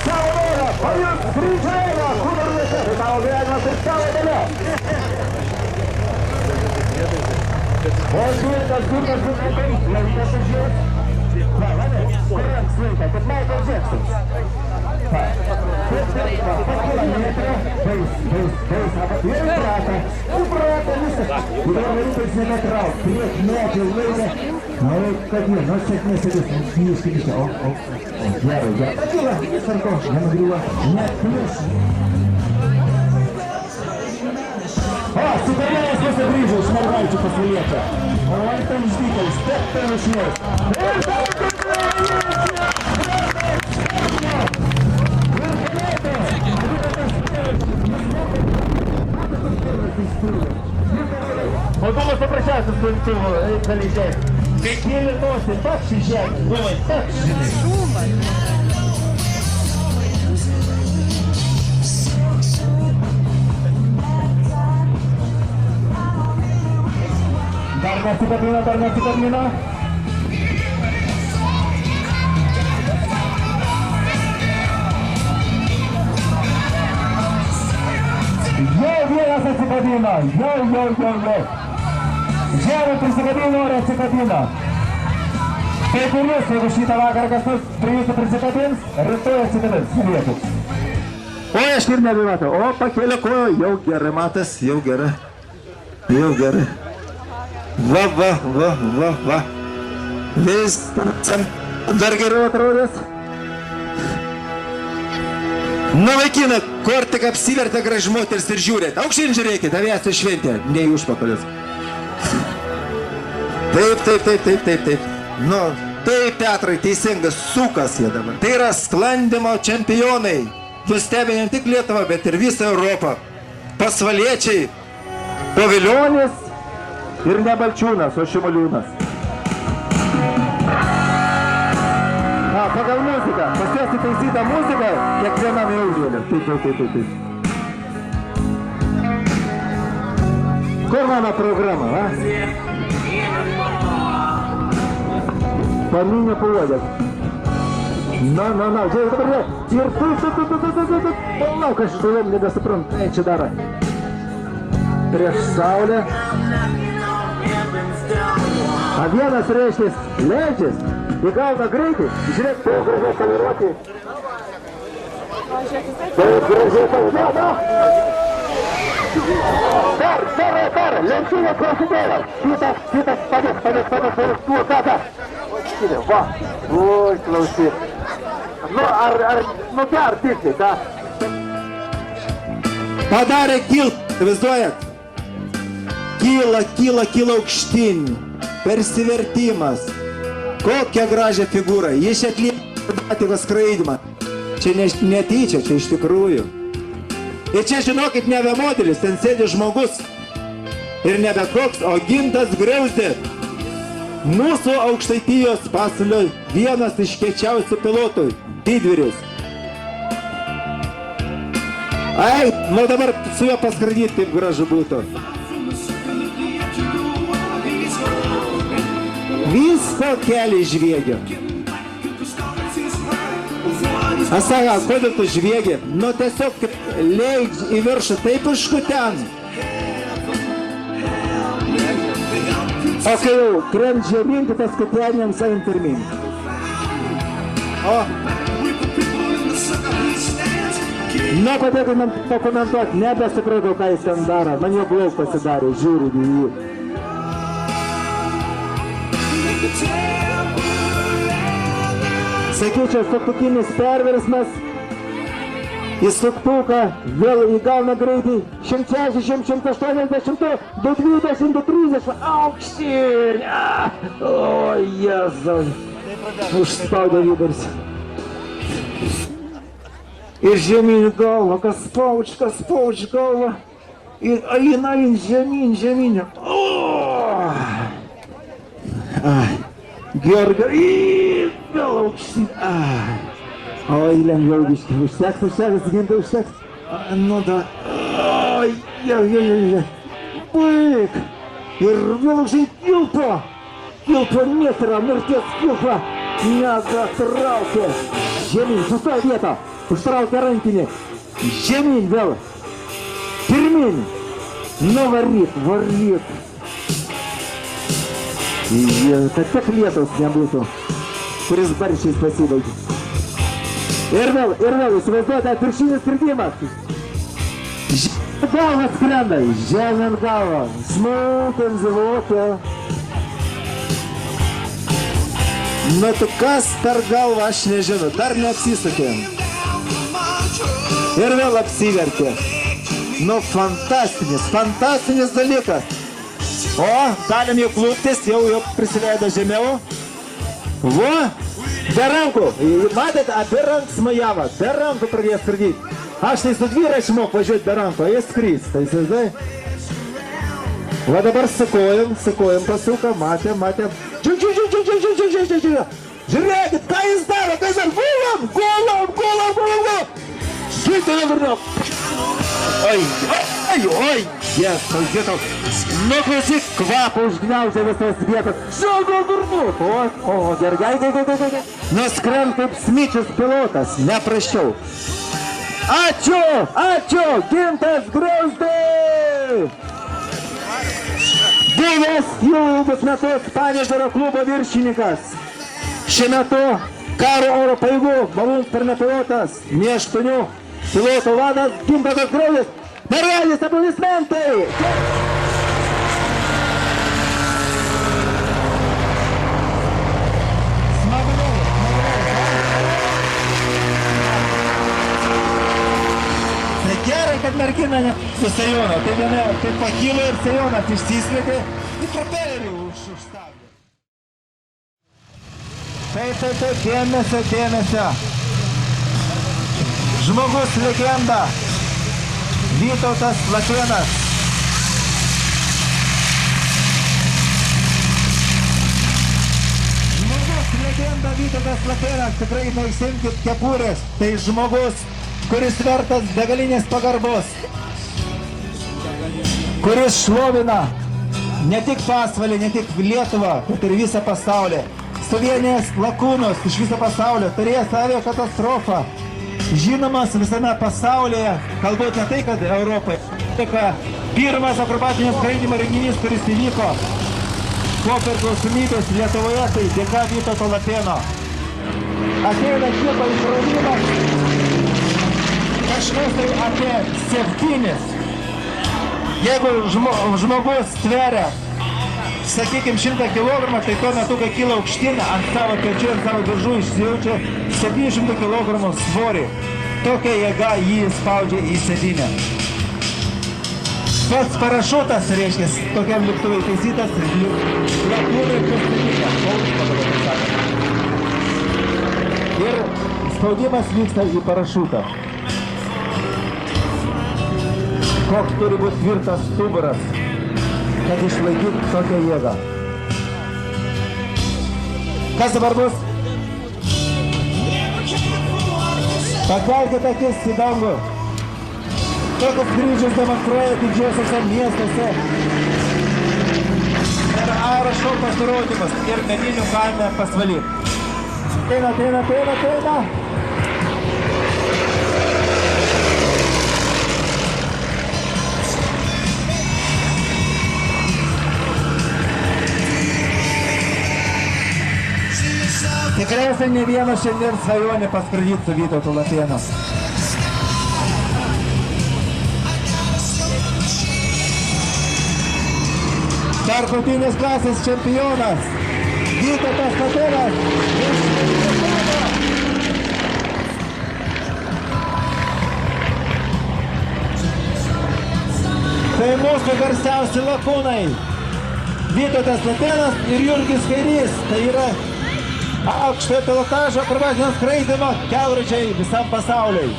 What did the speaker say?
savo norą, pajus kryžėlę, kudarėse, tai tavo gyvenimas ir savo dalia. O žiūrėtas, laikas ir žiūrės. Va, vadė, kuriems laiką, kaip Michael Jackson. Supermanas pasigrįžo iš mergaičių pasaulietę. O tam ždykelis, taip tai išmės. Ir Подумай, попрощаться с твоим сыном, залезай. Какие носы, так съезжай, думай, так съезжай. Дарна Цикадмина. Vienas atsikabino, jau. Žemė prisikabino, ore atsikabino. Taip ir jūs, jeigu šitą vakarą kas nors prie jūsų prisikabins, rytoj atsikabins, neliekit. O, aš ir nebematau, o, pakėlė kojo, jau gerai, matas, jau gerai. Va. Vis, dar geriau atrodės. Na, vaikina, kur tik apsivertė graži moteris ir žiūrėt. Aukštyn žiūrėkit, aviacija šventė, nei užpakalis. Taip. Nu, taip, teatrai, teisingas, sukas jie dabar. Tai yra sklandymo čempionai. Jūs stebė ne tik Lietuvą, bet ir visą Europą. Pasvaliečiai, Paviljonis ir ne Balčiūnas, o Šimoliūnas. Pagal muziką, pasiesi taisytą muziką, kiekvienam jau užėlė. Taip. Kur mano programa, va? Paminė pavodės. Na, žiūrėk dabar, ir tu, palauk, aš su jom nebesuprantu, čia daro. Prieš saulę. A vienas reiškės leidžias. Įgauna greitai, žiūrėk, tai gražiai kaliruoti. Tai gražiai kaliruoti. Per, lenktynė prasidėjo. Šitas, padės, va, oi, klausyk. Nu, ker, tiksliai, ta. Padarė kilt, vaizduojat? Kyla aukštyn, persivertimas. Kokią gražią figūrą, jis atlieka skraidimą. Čia netyčia, čia iš tikrųjų. Ir čia, žinokit, nebe modelis, ten sėdi žmogus. Ir nebe koks, o Gintas Griauzdė. Mūsų Aukštaitijos pasaulio vienas iš kiečiausių pilotų, didvyris. Ai, nu dabar su juo paskraidyti, kaip gražu būtų. Visko kelią žviegia. Sako, kodėl tu žviegi? Nu tiesiog leidž į viršų, taip iškuten. O kai jau krent žemyn, kitas kutenėms eint pirmin. O. Na, padėkit man pakomentuoti, nebesupratau, ką jis ten daro. Man jau blog pasidarė, žiūriu į jį. Sakyčiau, suktukinis perversmas, į suktuką vėl įgauna greitai 160, 180, 220, 230, aukštyn! O, Jėzau! Užspaudė vydaris. Ir žemyn galva, kas pauč galva. Ir eina žemyn. Gerai, vėl aukštyn. Oi, lengviau biškį. Užseks, Gintai, užseks. Nu da. Oi, jau. Baig. Ir vėl aukštyn kilpa. Kilpa metrą, mirties kilpa. Nedatraukė. Žemyn, sustoja vietą. Užtraukia rankinį. Žemyn vėl. Pirmin. Nu varyt, varyt. Kad tik lietos nebūtų, kuris barščiais pasibaigė. Ir vėl, įsivaizduoti, atviršinis kritimas. Galvas skrenda, žemėn galvą, smūtin zilotė. Nu tu kas per galvą, aš nežinau, dar neapsisakė. Ir vėl apsivertė. Nu fantastinis dalykas. O, galim jau klūptis, jau prisileido žemiau. Vo, be rankų. Matėte, be rankų smajavo, be rankų pradėjo skridyti. Aš tai su dviračiu moku važiuoti be rankų, o jis skris, tai įsivaizduoji. Va dabar su kojom pasuka, matėm. Žiūrėkit, ką jis daro, gulam. Šitą nevarnau. Oi, Jėzus, Dietau. Nu, klausyk, kvapą užgniaužė visas vietas. Žalgo durbūt. O, gerai. Nuskrem kaip Smičius pilotas, nepraščiau. Ačiū, Gintas Grauzdai. Buvęs jau ilgus metus Panevėžio klubo viršininkas. Šiuo metu karo oro pajėgų malūnsparnio pilotas, Mi-8 piloto vadas Gintas Grauzdai. Nerealis aplodismentai! Tai gerai, kad mergina su Sejono. Tai viena, tai pakilo ir Sejonas išsislėgė į propelerį užstabdė. Taip, dėmesio. Žmogus legenda. Vytautas Latėnas. Žmogus legenda Vytautas Latėnas, tikrai neišsimkit kepurės. Tai žmogus, kuris vertas begalinės pagarbos. Kuris šlovina ne tik Pasvalį, ne tik Lietuvą, bet ir visą pasaulį. Suvienijęs lakūnus iš viso pasaulio, turėjęs aviakatastrofą. Žinomas visame pasaulyje, galbūt ne tai, kad Europai. Pirmas akrobatinio skraidymo renginys, kuris įvyko po priklausomybės Lietuvoje, tai dėka Vytauto Latėno. Ateina šito išraudimas kažkas tai apie 7. Jeigu žmogus tveria, sakykime, 100 kg, tai tuo metu, kai kyla aukštyn, ant savo pečių, ant savo diržų išsijaučia 700 kg svorį. Tokia jėga jį spaudžia į sėdynę. Pats parašutas, reiškia, tokiam lėktuvui taisytas, lakūnai pastatyta, ir spaudimas vyksta į parašutą. Koks turi būti tvirtas stuburas, kad išlaikytų tokią jėgą. Kas dabar bus? Pakelkite akis į dangų. Tokius skrydžius demonstruoja didžiuosiuose miestuose. Ir aerošou pasirodymas ir medinių kaime Pasvaly. Ateina. Tikriausiai ne vienas šiandien svajonė paskraidyti su Vytautu Latėnu. Tarptautinės klasės čempionas Vytautas Latėnas. Tai mūsų garsiausi lakūnai Vytautas Latėnas ir Jurgis Kairys. Tai yra aukštojo pilotažo akrobatinio skraidymo kelrodžiai visam pasauliui.